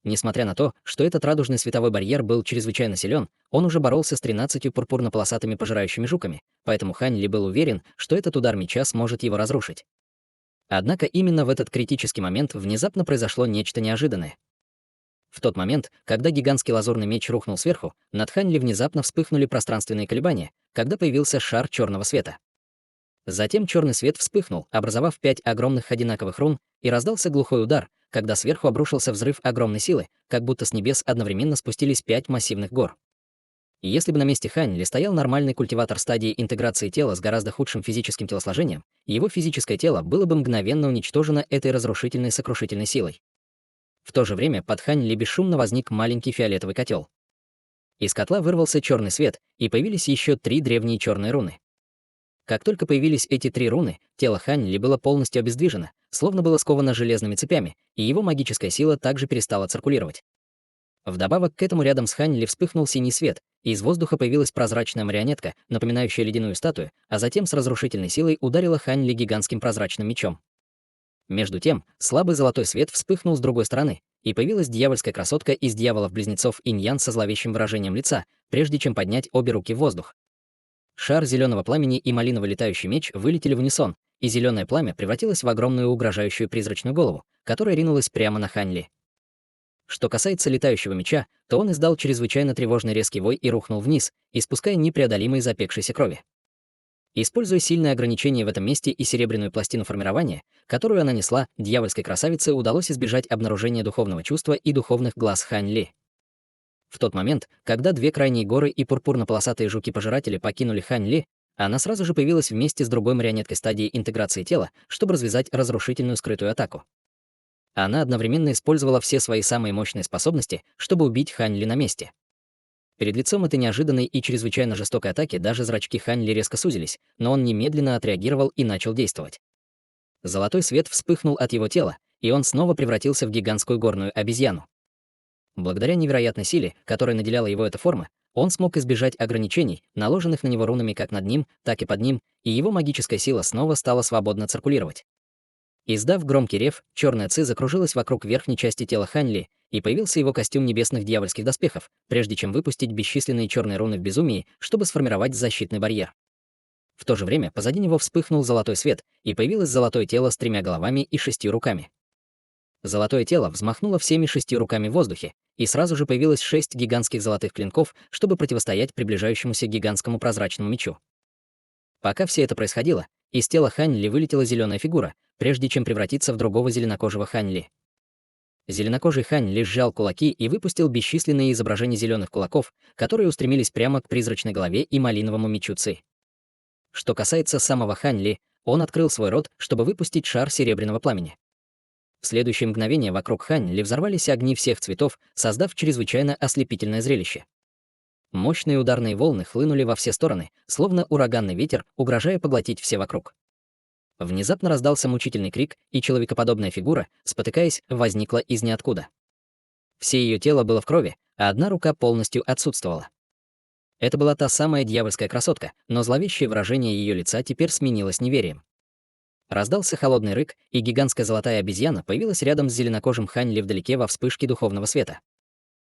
Несмотря на то, что этот радужный световой барьер был чрезвычайно силен, он уже боролся с 13 пурпурно-полосатыми пожирающими жуками, поэтому Хань Ли был уверен, что этот удар меча сможет его разрушить. Однако именно в этот критический момент внезапно произошло нечто неожиданное. В тот момент, когда гигантский лазурный меч рухнул сверху, над Хань Ли внезапно вспыхнули пространственные колебания, когда появился шар черного света. Затем черный свет вспыхнул, образовав 5 огромных одинаковых рун, и раздался глухой удар, когда сверху обрушился взрыв огромной силы, как будто с небес одновременно спустились 5 массивных гор. И если бы на месте Хань Ли стоял нормальный культиватор стадии интеграции тела с гораздо худшим физическим телосложением, его физическое тело было бы мгновенно уничтожено этой разрушительной сокрушительной силой. В то же время под Хань Ли бесшумно возник маленький фиолетовый котел. Из котла вырвался черный свет, и появились еще 3 древние черные руны. Как только появились эти 3 руны, тело Хань Ли было полностью обездвижено, словно было сковано железными цепями, и его магическая сила также перестала циркулировать. Вдобавок к этому рядом с Хань Ли вспыхнул синий свет, и из воздуха появилась прозрачная марионетка, напоминающая ледяную статую, а затем с разрушительной силой ударила Хань Ли гигантским прозрачным мечом. Между тем, слабый золотой свет вспыхнул с другой стороны, и появилась дьявольская красотка из дьяволов-близнецов Инь-Ян со зловещим выражением лица, прежде чем поднять обе руки в воздух. Шар зеленого пламени и малиновый летающий меч вылетели в унисон, и зеленое пламя превратилось в огромную угрожающую призрачную голову, которая ринулась прямо на Хань Ли. Что касается летающего меча, то он издал чрезвычайно тревожный резкий вой и рухнул вниз, испуская непреодолимой запекшейся крови. Используя сильное ограничение в этом месте и серебряную пластину формирования, которую она несла, дьявольской красавице удалось избежать обнаружения духовного чувства и духовных глаз Хань Ли. В тот момент, когда 2 крайние горы и пурпурно-полосатые жуки-пожиратели покинули Хань Ли, она сразу же появилась вместе с другой марионеткой стадии интеграции тела, чтобы развязать разрушительную скрытую атаку. Она одновременно использовала все свои самые мощные способности, чтобы убить Хань Ли на месте. Перед лицом этой неожиданной и чрезвычайно жестокой атаки даже зрачки Хань Ли резко сузились, но он немедленно отреагировал и начал действовать. Золотой свет вспыхнул от его тела, и он снова превратился в гигантскую горную обезьяну. Благодаря невероятной силе, которой наделяла его эта форма, он смог избежать ограничений, наложенных на него рунами как над ним, так и под ним, и его магическая сила снова стала свободно циркулировать. Издав громкий рев, черная ци закружилась вокруг верхней части тела Хань Ли, и появился его костюм небесных дьявольских доспехов, прежде чем выпустить бесчисленные черные руны в безумии, чтобы сформировать защитный барьер. В то же время позади него вспыхнул золотой свет, и появилось золотое тело с 3 головами и 6 руками. Золотое тело взмахнуло всеми 6 руками в воздухе, и сразу же появилось 6 гигантских золотых клинков, чтобы противостоять приближающемуся гигантскому прозрачному мечу. Пока все это происходило, из тела Хань Ли вылетела зеленая фигура, прежде чем превратиться в другого зеленокожего Хань Ли. Зеленокожий Хань Ли сжал кулаки и выпустил бесчисленные изображения зеленых кулаков, которые устремились прямо к призрачной голове и малиновому мечу Ци. Что касается самого Хань Ли, он открыл свой рот, чтобы выпустить шар серебряного пламени. В следующее мгновение вокруг Хань Ли взорвались огни всех цветов, создав чрезвычайно ослепительное зрелище. Мощные ударные волны хлынули во все стороны, словно ураганный ветер, угрожая поглотить все вокруг. Внезапно раздался мучительный крик, и человекоподобная фигура, спотыкаясь, возникла из ниоткуда. Все ее тело было в крови, а одна рука полностью отсутствовала. Это была та самая дьявольская красотка, но зловещее выражение ее лица теперь сменилось неверием. Раздался холодный рык, и гигантская золотая обезьяна появилась рядом с зеленокожим Хань Ли вдалеке во вспышке духовного света.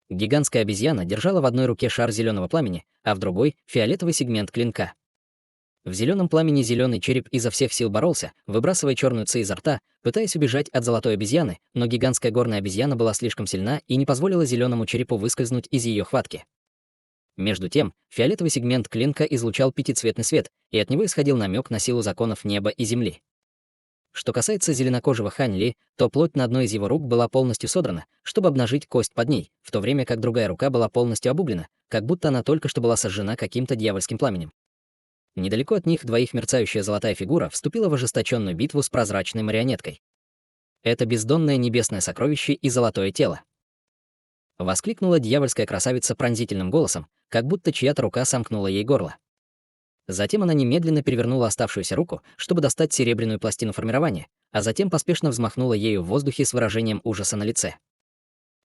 Гигантская обезьяна держала в одной руке шар зеленого пламени, а в другой — фиолетовый сегмент клинка. В зеленом пламени зеленый череп изо всех сил боролся, выбрасывая черную ци изо рта, пытаясь убежать от золотой обезьяны, но гигантская горная обезьяна была слишком сильна и не позволила зеленому черепу выскользнуть из ее хватки. Между тем, фиолетовый сегмент клинка излучал пятицветный свет, и от него исходил намек на силу законов неба и земли. Что касается зеленокожего Хань Ли, то плоть на одной из его рук была полностью содрана, чтобы обнажить кость под ней, в то время как другая рука была полностью обуглена, как будто она только что была сожжена каким-то дьявольским пламенем. Недалеко от них двоих мерцающая золотая фигура вступила в ожесточенную битву с прозрачной марионеткой. Это бездонное небесное сокровище и золотое тело. Воскликнула дьявольская красавица пронзительным голосом, как будто чья-то рука сомкнула ей горло. Затем она немедленно перевернула оставшуюся руку, чтобы достать серебряную пластину формирования, а затем поспешно взмахнула ею в воздухе с выражением ужаса на лице.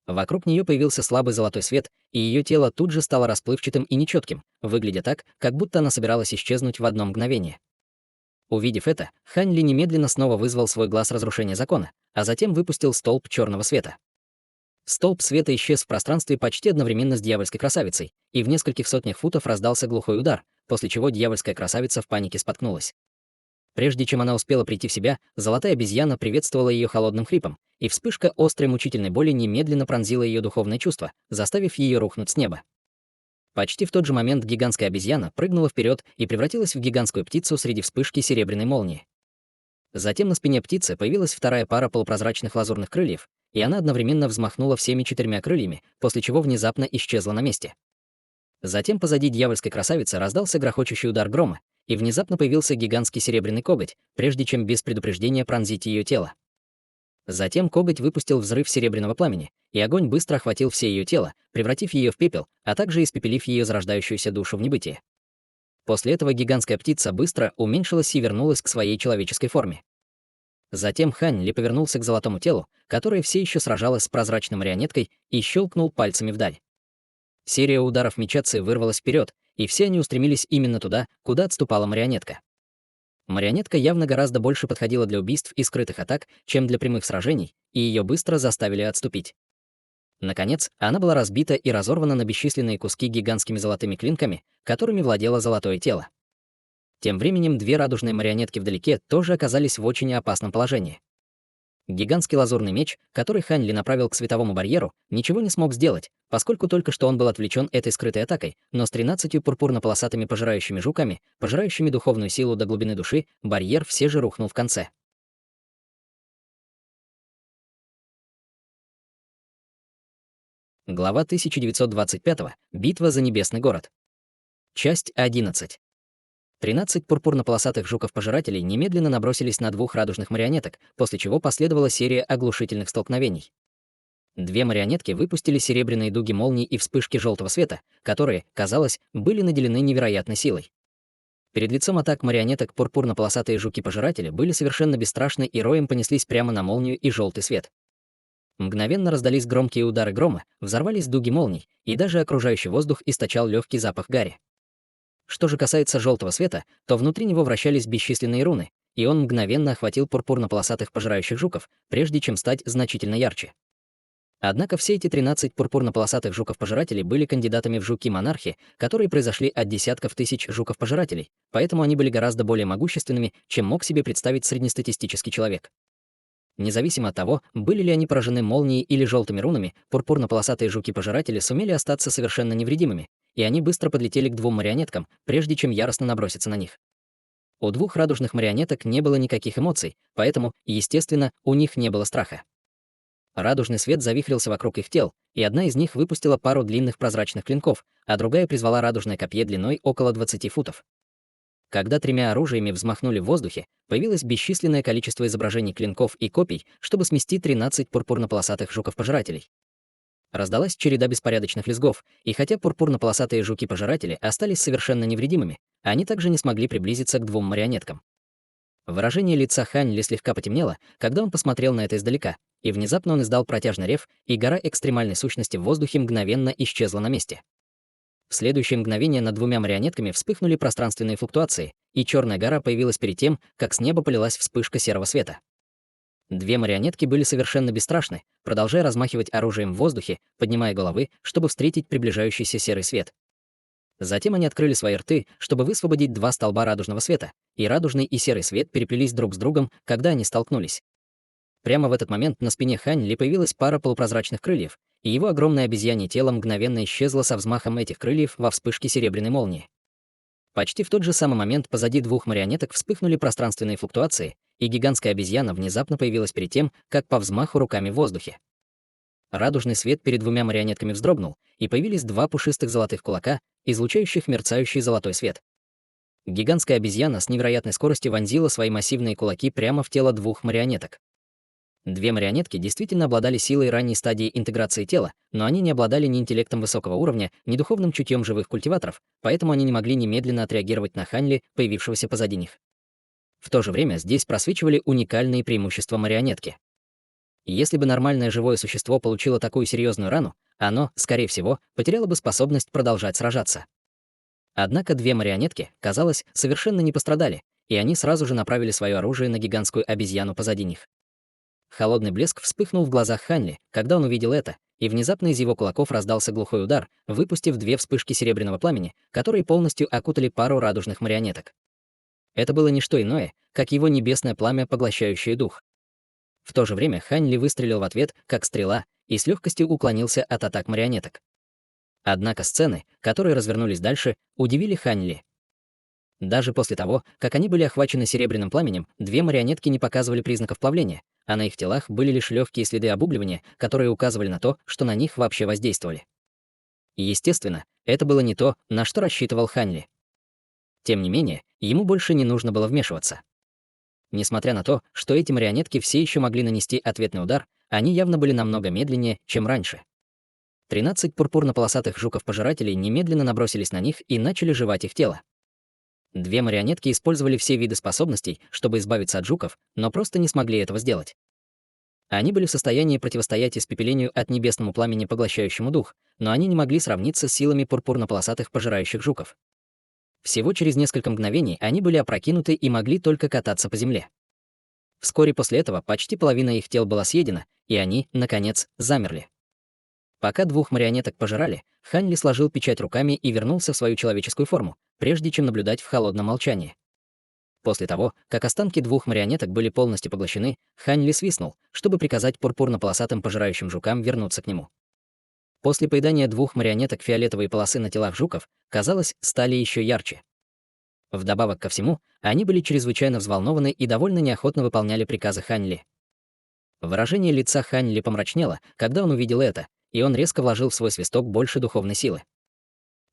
Вокруг нее появился слабый золотой свет, и ее тело тут же стало расплывчатым и нечетким, выглядя так, как будто она собиралась исчезнуть в одно мгновение. Увидев это, Хань Ли немедленно снова вызвал свой глаз разрушения закона, а затем выпустил столб черного света. Столб света исчез в пространстве почти одновременно с дьявольской красавицей, и в нескольких сотнях футов раздался глухой удар, после чего дьявольская красавица в панике споткнулась. Прежде чем она успела прийти в себя, золотая обезьяна приветствовала ее холодным хрипом, и вспышка острой мучительной боли немедленно пронзила ее духовное чувство, заставив ее рухнуть с неба. Почти в тот же момент гигантская обезьяна прыгнула вперед и превратилась в гигантскую птицу среди вспышки серебряной молнии. Затем на спине птицы появилась вторая пара полупрозрачных лазурных крыльев, и она одновременно взмахнула всеми 4 крыльями, после чего внезапно исчезла на месте. Затем позади дьявольской красавицы раздался грохочущий удар грома, и внезапно появился гигантский серебряный коготь, прежде чем без предупреждения пронзить ее тело. Затем коготь выпустил взрыв серебряного пламени, и огонь быстро охватил все ее тело, превратив ее в пепел, а также испепелив ее зарождающуюся душу в небытие. После этого гигантская птица быстро уменьшилась и вернулась к своей человеческой форме. Затем Хань Ли повернулся к золотому телу, которое все еще сражалось с прозрачной марионеткой, и щелкнул пальцами вдаль. Серия ударов меча Ци вырвалась вперед, и все они устремились именно туда, куда отступала марионетка. Марионетка явно гораздо больше подходила для убийств и скрытых атак, чем для прямых сражений, и ее быстро заставили отступить. Наконец, она была разбита и разорвана на бесчисленные куски гигантскими золотыми клинками, которыми владело золотое тело. Тем временем две радужные марионетки вдалеке тоже оказались в очень опасном положении. Гигантский лазурный меч, который Хань Ли направил к световому барьеру, ничего не смог сделать, поскольку только что он был отвлечен этой скрытой атакой, но с 13 пурпурно-полосатыми пожирающими жуками, пожирающими духовную силу до глубины души, барьер все же рухнул в конце. Глава 1925. Битва за небесный город. Часть 11. 13 пурпурно-полосатых жуков-пожирателей немедленно набросились на двух радужных марионеток, после чего последовала серия оглушительных столкновений. Две марионетки выпустили серебряные дуги молний и вспышки желтого света, которые, казалось, были наделены невероятной силой. Перед лицом атак марионеток пурпурно-полосатые жуки-пожиратели были совершенно бесстрашны и роем понеслись прямо на молнию и желтый свет. Мгновенно раздались громкие удары грома, взорвались дуги молний, и даже окружающий воздух источал легкий запах гари. Что же касается желтого света, то внутри него вращались бесчисленные руны, и он мгновенно охватил пурпурно-полосатых пожирающих жуков, прежде чем стать значительно ярче. Однако все эти 13 пурпурно-полосатых жуков-пожирателей были кандидатами в жуки-монархи, которые произошли от десятков тысяч жуков-пожирателей, поэтому они были гораздо более могущественными, чем мог себе представить среднестатистический человек. Независимо от того, были ли они поражены молнией или желтыми рунами, пурпурно-полосатые жуки-пожиратели сумели остаться совершенно невредимыми, и они быстро подлетели к двум марионеткам, прежде чем яростно наброситься на них. У двух радужных марионеток не было никаких эмоций, поэтому, естественно, у них не было страха. Радужный свет завихрился вокруг их тел, и одна из них выпустила пару длинных прозрачных клинков, а другая призвала радужное копье длиной около 20 футов. Когда тремя оружиями взмахнули в воздухе, появилось бесчисленное количество изображений клинков и копий, чтобы смести 13 пурпурно-полосатых жуков-пожирателей. Раздалась череда беспорядочных лязгов, и хотя пурпурно-полосатые жуки-пожиратели остались совершенно невредимыми, они также не смогли приблизиться к двум марионеткам. Выражение лица Хань Ли слегка потемнело, когда он посмотрел на это издалека, и внезапно он издал протяжный рев, и гора экстремальной сущности в воздухе мгновенно исчезла на месте. В следующее мгновение над двумя марионетками вспыхнули пространственные флуктуации, и черная гора появилась перед тем, как с неба полилась вспышка серого света. Две марионетки были совершенно бесстрашны, продолжая размахивать оружием в воздухе, поднимая головы, чтобы встретить приближающийся серый свет. Затем они открыли свои рты, чтобы высвободить два столба радужного света, и радужный и серый свет переплелись друг с другом, когда они столкнулись. Прямо в этот момент на спине Хань Ли появилась пара полупрозрачных крыльев, и его огромное обезьянье тело мгновенно исчезло со взмахом этих крыльев во вспышке серебряной молнии. Почти в тот же самый момент позади двух марионеток вспыхнули пространственные флуктуации, и гигантская обезьяна внезапно появилась перед тем, как по взмаху руками в воздухе. Радужный свет перед двумя марионетками вздрогнул, и появились два пушистых золотых кулака, излучающих мерцающий золотой свет. Гигантская обезьяна с невероятной скоростью вонзила свои массивные кулаки прямо в тело двух марионеток. Две марионетки действительно обладали силой ранней стадии интеграции тела, но они не обладали ни интеллектом высокого уровня, ни духовным чутьем живых культиваторов, поэтому они не могли немедленно отреагировать на Хань Ли, появившегося позади них. В то же время здесь просвечивали уникальные преимущества марионетки. Если бы нормальное живое существо получило такую серьезную рану, оно, скорее всего, потеряло бы способность продолжать сражаться. Однако две марионетки, казалось, совершенно не пострадали, и они сразу же направили свое оружие на гигантскую обезьяну позади них. Холодный блеск вспыхнул в глазах Хань Ли, когда он увидел это, и внезапно из его кулаков раздался глухой удар, выпустив две вспышки серебряного пламени, которые полностью окутали пару радужных марионеток. Это было не что иное, как его небесное пламя, поглощающее дух. В то же время Хань Ли выстрелил в ответ, как стрела, и с легкостью уклонился от атак марионеток. Однако сцены, которые развернулись дальше, удивили Хань Ли. Даже после того, как они были охвачены серебряным пламенем, две марионетки не показывали признаков плавления, а на их телах были лишь легкие следы обугливания, которые указывали на то, что на них вообще воздействовали. И, естественно, это было не то, на что рассчитывал Хань Ли. Тем не менее, ему больше не нужно было вмешиваться. Несмотря на то, что эти марионетки все еще могли нанести ответный удар, они явно были намного медленнее, чем раньше. 13 пурпурно-полосатых жуков-пожирателей немедленно набросились на них и начали жевать их тело. Две марионетки использовали все виды способностей, чтобы избавиться от жуков, но просто не смогли этого сделать. Они были в состоянии противостоять испепелению от небесному пламени, поглощающему дух, но они не могли сравниться с силами пурпурно-полосатых пожирающих жуков. Всего через несколько мгновений они были опрокинуты и могли только кататься по земле. Вскоре после этого почти половина их тел была съедена, и они, наконец, замерли. Пока двух марионеток пожирали, Хань Ли сложил печать руками и вернулся в свою человеческую форму, прежде чем наблюдать в холодном молчании. После того, как останки двух марионеток были полностью поглощены, Хань Ли свистнул, чтобы приказать пурпурно-полосатым пожирающим жукам вернуться к нему. После поедания двух марионеток фиолетовые полосы на телах жуков, казалось, стали еще ярче. Вдобавок ко всему, они были чрезвычайно взволнованы и довольно неохотно выполняли приказы Хань Ли. Выражение лица Хань Ли помрачнело, когда он увидел это, и он резко вложил в свой свисток больше духовной силы.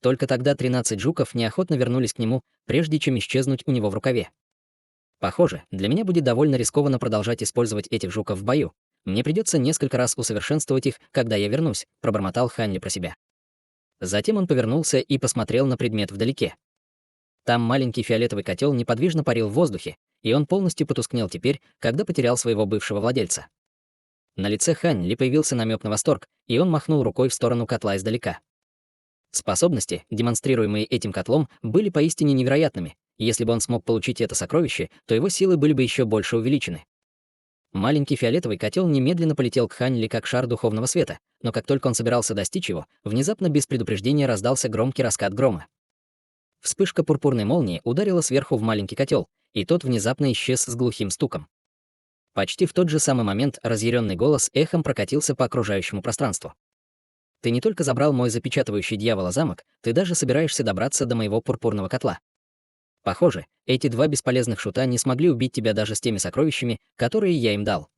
Только тогда 13 жуков неохотно вернулись к нему, прежде чем исчезнуть у него в рукаве. Похоже, для меня будет довольно рискованно продолжать использовать этих жуков в бою. Мне придется несколько раз усовершенствовать их, когда я вернусь, пробормотал Хань Ли про себя. Затем он повернулся и посмотрел на предмет вдалеке. Там маленький фиолетовый котел неподвижно парил в воздухе, и он полностью потускнел теперь, когда потерял своего бывшего владельца. На лице Хань Ли появился намек на восторг, и он махнул рукой в сторону котла издалека. Способности, демонстрируемые этим котлом, были поистине невероятными. Если бы он смог получить это сокровище, то его силы были бы еще больше увеличены. Маленький фиолетовый котел немедленно полетел к Хань Ли как шар духовного света, но как только он собирался достичь его, внезапно без предупреждения раздался громкий раскат грома. Вспышка пурпурной молнии ударила сверху в маленький котел, и тот внезапно исчез с глухим стуком. Почти в тот же самый момент разъяренный голос эхом прокатился по окружающему пространству. «Ты не только забрал мой запечатывающий дьявола замок, ты даже собираешься добраться до моего пурпурного котла. Похоже, эти два бесполезных шута не смогли убить тебя даже с теми сокровищами, которые я им дал.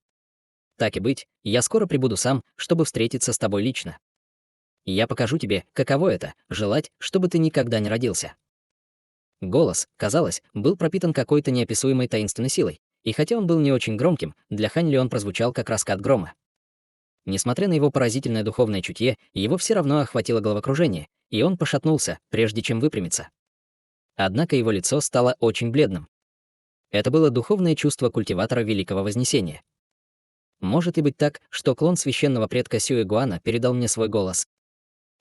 Так и быть, я скоро прибуду сам, чтобы встретиться с тобой лично. Я покажу тебе, каково это — желать, чтобы ты никогда не родился». Голос, казалось, был пропитан какой-то неописуемой таинственной силой, и хотя он был не очень громким, для Хань Ли он прозвучал как раскат грома. Несмотря на его поразительное духовное чутье, его все равно охватило головокружение, и он пошатнулся, прежде чем выпрямиться. Однако его лицо стало очень бледным. Это было духовное чувство культиватора Великого Вознесения. Может ли быть так, что клон священного предка Сюэ Гуана передал мне свой голос?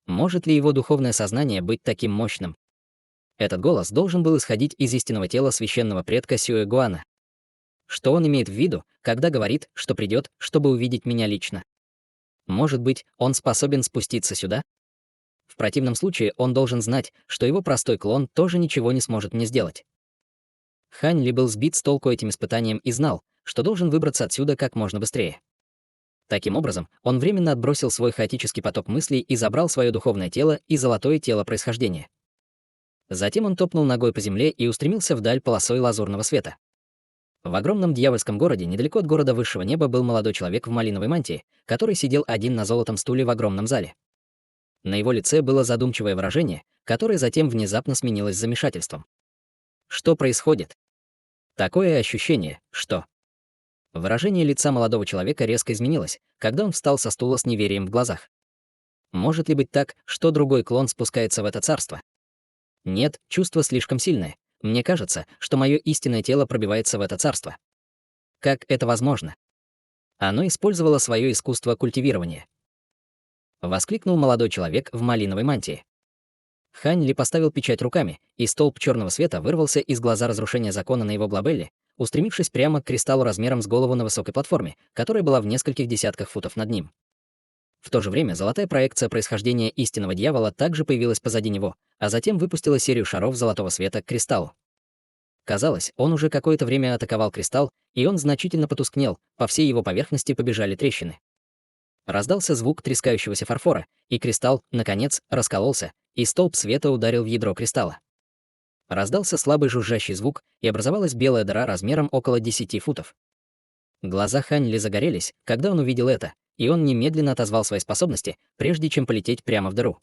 Может ли его духовное сознание быть таким мощным? Этот голос должен был исходить из истинного тела священного предка Сюэ Гуана. Что он имеет в виду, когда говорит, что придет, чтобы увидеть меня лично? Может быть, он способен спуститься сюда? В противном случае он должен знать, что его простой клон тоже ничего не сможет мне сделать. Хань Ли был сбит с толку этим испытанием и знал, что должен выбраться отсюда как можно быстрее. Таким образом, он временно отбросил свой хаотический поток мыслей и забрал свое духовное тело и золотое тело происхождения. Затем он топнул ногой по земле и устремился вдаль полосой лазурного света. В огромном дьявольском городе, недалеко от города высшего неба, был молодой человек в малиновой мантии, который сидел один на золотом стуле в огромном зале. На его лице было задумчивое выражение, которое затем внезапно сменилось замешательством. Что происходит? Такое ощущение, что... Выражение лица молодого человека резко изменилось, когда он встал со стула с неверием в глазах. Может ли быть так, что другой клон спускается в это царство? Нет, чувство слишком сильное. Мне кажется, что мое истинное тело пробивается в это царство. Как это возможно? Оно использовало свое искусство культивирования. Воскликнул молодой человек в малиновой мантии. Хань Ли поставил печать руками, и столб черного света вырвался из глаза разрушения закона на его глобелле, устремившись прямо к кристаллу размером с голову на высокой платформе, которая была в нескольких десятках футов над ним. В то же время золотая проекция происхождения истинного дьявола также появилась позади него, а затем выпустила серию шаров золотого света к кристаллу. Казалось, он уже какое-то время атаковал кристалл, и он значительно потускнел, по всей его поверхности побежали трещины. Раздался звук трескающегося фарфора, и кристалл, наконец, раскололся, и столб света ударил в ядро кристалла. Раздался слабый жужжащий звук, и образовалась белая дыра размером около 10 футов. Глаза Хань Ли загорелись, когда он увидел это, и он немедленно отозвал свои способности, прежде чем полететь прямо в дыру.